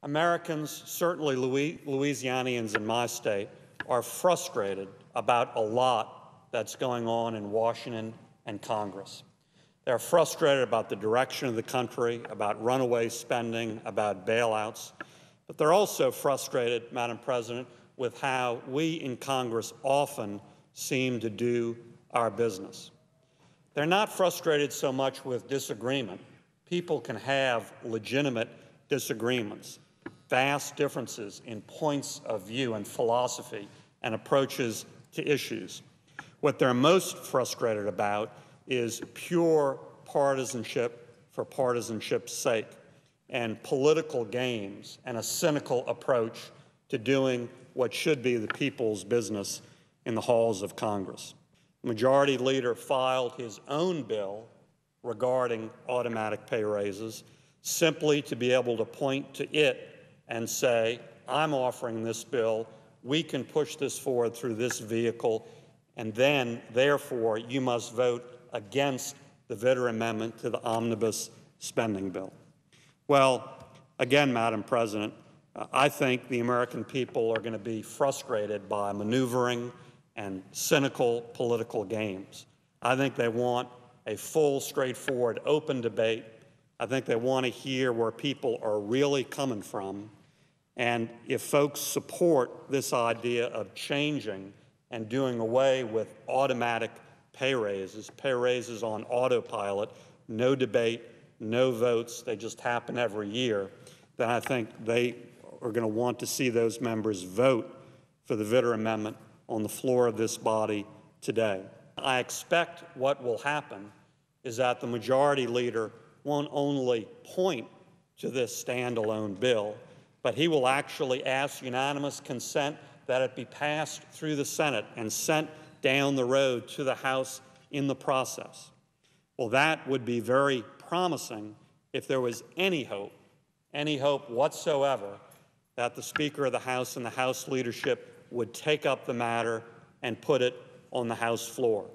Americans, certainly Louisianians in my state, are frustrated about a lot that's going on in Washington and Congress. They're frustrated about the direction of the country, about runaway spending, about bailouts. But they're also frustrated, Madam President, with how we in Congress often seem to do our business. They're not frustrated so much with disagreement. People can have legitimate disagreements, vast differences in points of view and philosophy and approaches to issues. What they're most frustrated about is pure partisanship for partisanship's sake, and political games and a cynical approach to doing what should be the people's business in the halls of Congress. The Majority Leader filed his own bill regarding automatic pay raises simply to be able to point to it and say, I'm offering this bill, we can push this forward through this vehicle, and then, therefore, you must vote against the Vitter amendment to the omnibus spending bill. Well, again, Madam President, I think the American people are going to be frustrated by maneuvering and cynical political games. I think they want a full, straightforward, open debate. I think they want to hear where people are really coming from. And if folks support this idea of changing and doing away with automatic pay raises on autopilot, no debate, no votes, they just happen every year, then I think they are going to want to see those members vote for the Vitter amendment on the floor of this body today. I expect what will happen is that the Majority Leader won't only point to this standalone bill, but he will actually ask unanimous consent that it be passed through the Senate and sent down the road to the House in the process. Well, that would be very promising if there was any hope whatsoever that the Speaker of the House and the House leadership would take up the matter and put it on the House floor.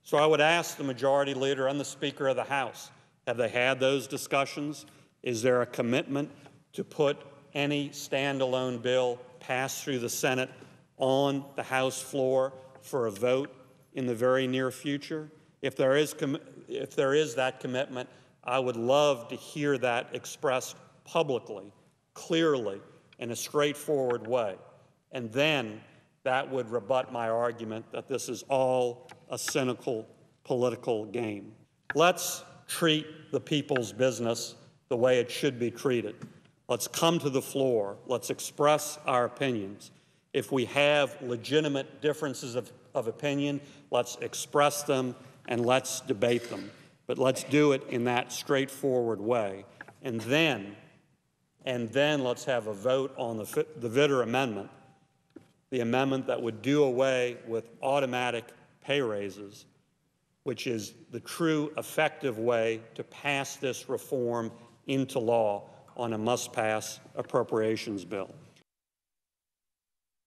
So I would ask the Majority Leader and the Speaker of the House, have they had those discussions? Is there a commitment to put any standalone bill passed through the Senate on the House floor for a vote in the very near future? If there is that commitment, I would love to hear that expressed publicly, clearly, in a straightforward way. And then that would rebut my argument that this is all a cynical political game. Let's treat the people's business the way it should be treated. Let's come to the floor. Let's express our opinions. If we have legitimate differences of opinion, let's express them and let's debate them. But let's do it in that straightforward way. And then let's have a vote on the Vitter amendment, the amendment that would do away with automatic pay raises, which is the true effective way to pass this reform into law on a must-pass appropriations bill.